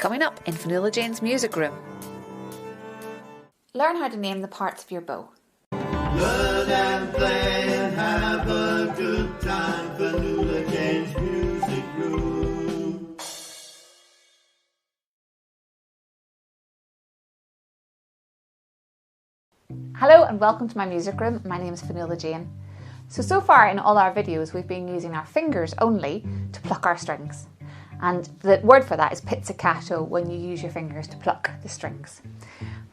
coming up in Fionnuala-Jane's music room. Learn how to name the parts of your bow. Learn and play and have a good time. Fionnuala-Jane's music room. Hello and welcome to my music room. My name is Fionnuala-Jane. So far in all our videos we've been using our fingers only to pluck our strings. And the word for that is pizzicato, when you use your fingers to pluck the strings.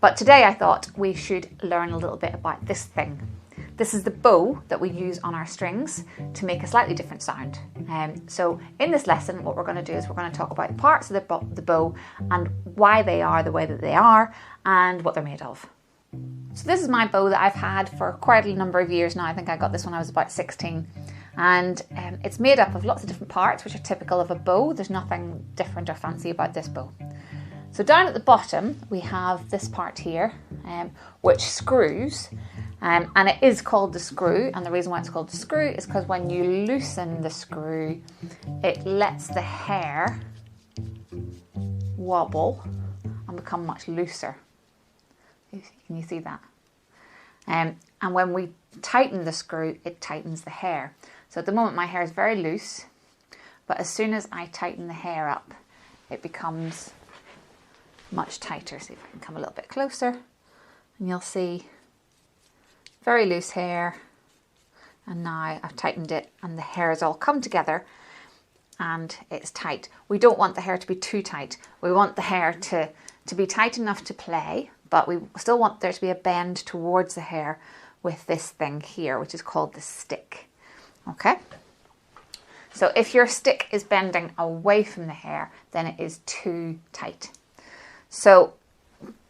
But today I thought we should learn a little bit about this thing. This is the bow that we use on our strings to make a slightly different sound. So in this lesson what we're going to do is we're going to talk about the parts of the bow and why they are the way that they are and what they're made of. So this is my bow that I've had for quite a number of years now. I think I got this when I was about 16. And it's made up of lots of different parts which are typical of a bow. There's nothing different or fancy about this bow. So down at the bottom we have this part here which screws and it is called the screw, and the reason why it's called the screw is because when you loosen the screw it lets the hair wobble and become much looser. Can you see that? And when we tighten the screw it tightens the hair. So at the moment my hair is very loose, but as soon as I tighten the hair up, it becomes much tighter. See if I can come a little bit closer and you'll see very loose hair. And now I've tightened it and the hair has all come together and it's tight. We don't want the hair to be too tight. We want the hair to be tight enough to play, but we still want there to be a bend towards the hair with this thing here, which is called the stick. Okay, so if your stick is bending away from the hair, then it is too tight. So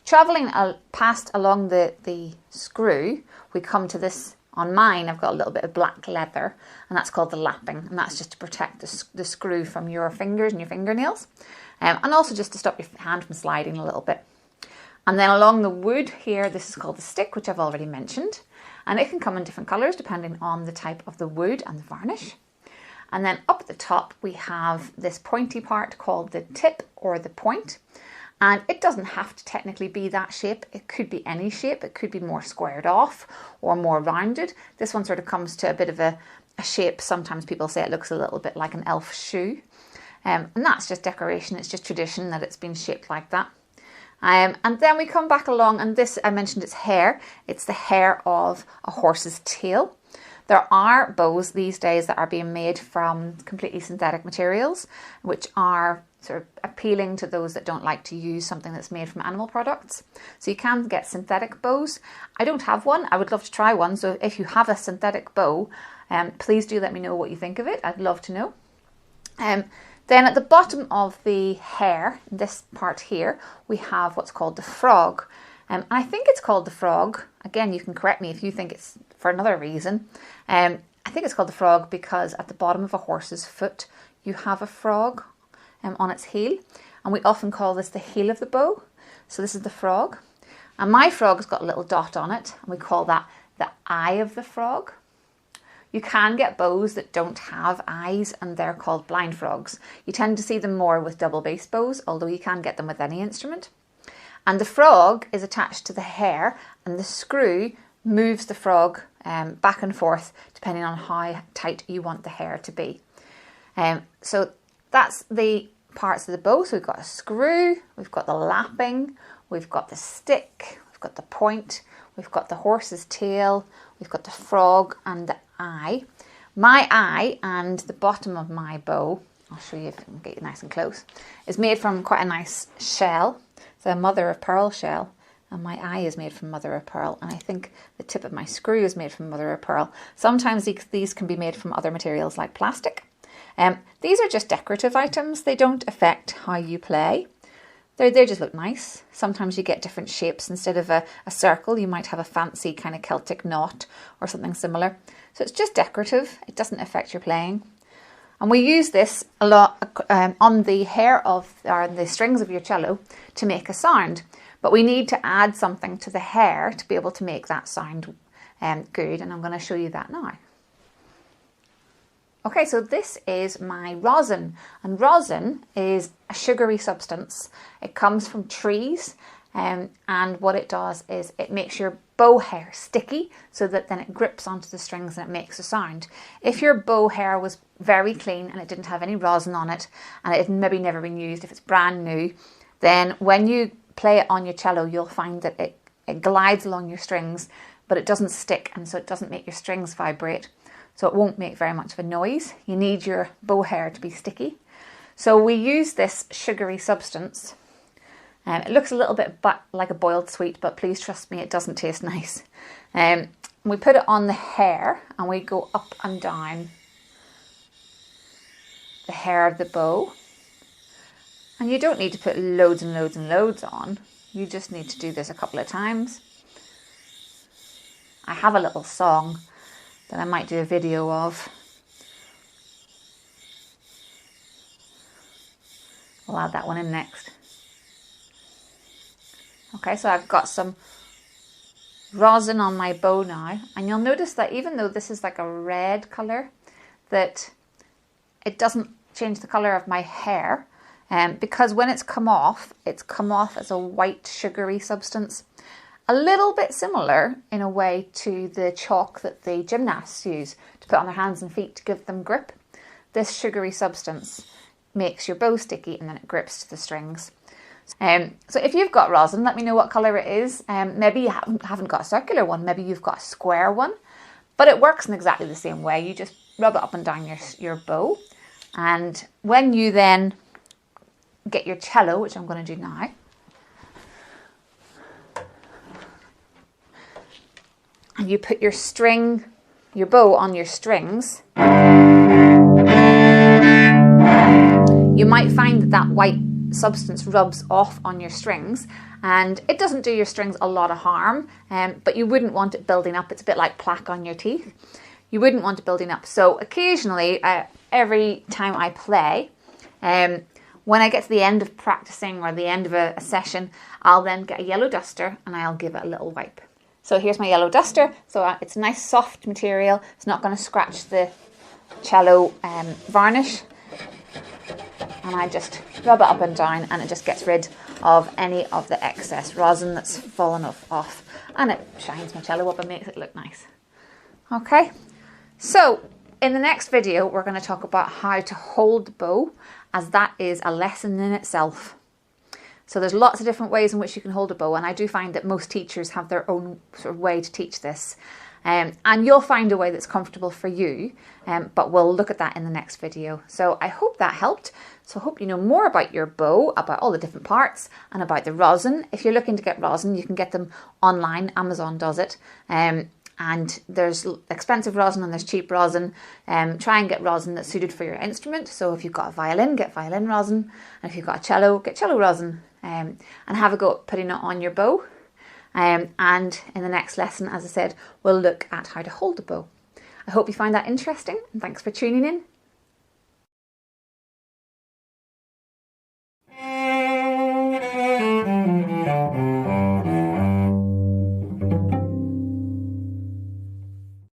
traveling past along the screw, we come to this. On mine I've got a little bit of black leather and that's called the lapping, and that's just to protect the screw from your fingers and your fingernails, and also just to stop your hand from sliding a little bit. And then along the wood here, this is called the stick, which I've already mentioned. And it can come in different colours depending on the type of the wood and the varnish. And then up at the top we have this pointy part called the tip or the point. And it doesn't have to technically be that shape. It could be any shape. It could be more squared off or more rounded. This one sort of comes to a bit of a shape. Sometimes people say it looks a little bit like an elf shoe. And that's just decoration. It's just tradition that it's been shaped like that. And then we come back along, and this, I mentioned it's hair. It's the hair of a horse's tail. There are bows these days that are being made from completely synthetic materials, which are sort of appealing to those that don't like to use something that's made from animal products. So you can get synthetic bows. I don't have one. I would love to try one. So if you have a synthetic bow, please do let me know what you think of it. I'd love to know. Then at the bottom of the hair, this part here, we have what's called the frog. And I think it's called the frog. Again, you can correct me if you think it's for another reason. I think it's called the frog because at the bottom of a horse's foot, you have a frog on its heel. And we often call this the heel of the bow. So this is the frog. And my frog's got a little dot on it. And we call that the eye of the frog. You can get bows that don't have eyes and they're called blind frogs. You tend to see them more with double bass bows, although you can get them with any instrument. And the frog is attached to the hair and the screw moves the frog back and forth depending on how tight you want the hair to be. So that's the parts of the bow. So we've got a screw, we've got the lapping, we've got the stick, we've got the point, we've got the horse's tail, we've got the frog and the eye. My eye and the bottom of my bow, I'll show you if I can get you nice and close, is made from quite a nice shell. It's a mother of pearl shell, and my eye is made from mother of pearl, and I think the tip of my screw is made from mother of pearl. Sometimes these can be made from other materials like plastic. These are just decorative items. They don't affect how you play. They just look nice. Sometimes you get different shapes. Instead of a circle, you might have a fancy kind of Celtic knot or something similar. So it's just decorative. It doesn't affect your playing. And we use this a lot on the hair of or the strings of your cello to make a sound. But we need to add something to the hair to be able to make that sound good. And I'm going to show you that now. Okay, so this is my rosin, and rosin is a sugary substance. It comes from trees, and what it does is it makes your bow hair sticky so that then it grips onto the strings and it makes a sound. If your bow hair was very clean and it didn't have any rosin on it, and it had maybe never been used, if it's brand new, then when you play it on your cello, you'll find that it glides along your strings, but it doesn't stick, and so it doesn't make your strings vibrate. So it won't make very much of a noise. You need your bow hair to be sticky. So we use this sugary substance. It looks a little bit like a boiled sweet, but please trust me, it doesn't taste nice. We put it on the hair and we go up and down the hair of the bow. And you don't need to put loads and loads and loads on. You just need to do this a couple of times. I have a little song that I might do a video of. I'll add that one in next. Okay, so I've got some rosin on my bow now, and you'll notice that even though this is like a red colour, that it doesn't change the colour of my hair, because when it's come off as a white sugary substance. A little bit similar in a way to the chalk that the gymnasts use to put on their hands and feet to give them grip. This sugary substance makes your bow sticky and then it grips to the strings. So if you've got rosin, let me know what colour it is. Maybe you haven't got a circular one, maybe you've got a square one, but it works in exactly the same way. You just rub it up and down your bow, and when you then get your cello, which I'm going to do now, and you put your bow on your strings, you might find that white substance rubs off on your strings, and it doesn't do your strings a lot of harm, but you wouldn't want it building up. It's a bit like plaque on your teeth. You wouldn't want it building up. So occasionally, every time I play, when I get to the end of practicing or the end of a session, I'll then get a yellow duster and I'll give it a little wipe. So here's my yellow duster. So it's a nice soft material. It's not going to scratch the cello varnish. And I just rub it up and down, and it just gets rid of any of the excess rosin that's fallen off. And it shines my cello up and makes it look nice. Okay, so in the next video, we're going to talk about how to hold the bow, as that is a lesson in itself. So there's lots of different ways in which you can hold a bow, and I do find that most teachers have their own sort of way to teach this. And you'll find a way that's comfortable for you, but we'll look at that in the next video. So I hope that helped. So I hope you know more about your bow, about all the different parts, and about the rosin. If you're looking to get rosin, you can get them online. Amazon does it. And there's expensive rosin and there's cheap rosin. Try and get rosin that's suited for your instrument. So if you've got a violin, get violin rosin. And if you've got a cello, get cello rosin. And have a go at putting it on your bow. And in the next lesson, as I said, we'll look at how to hold a bow. I hope you find that interesting, and thanks for tuning in.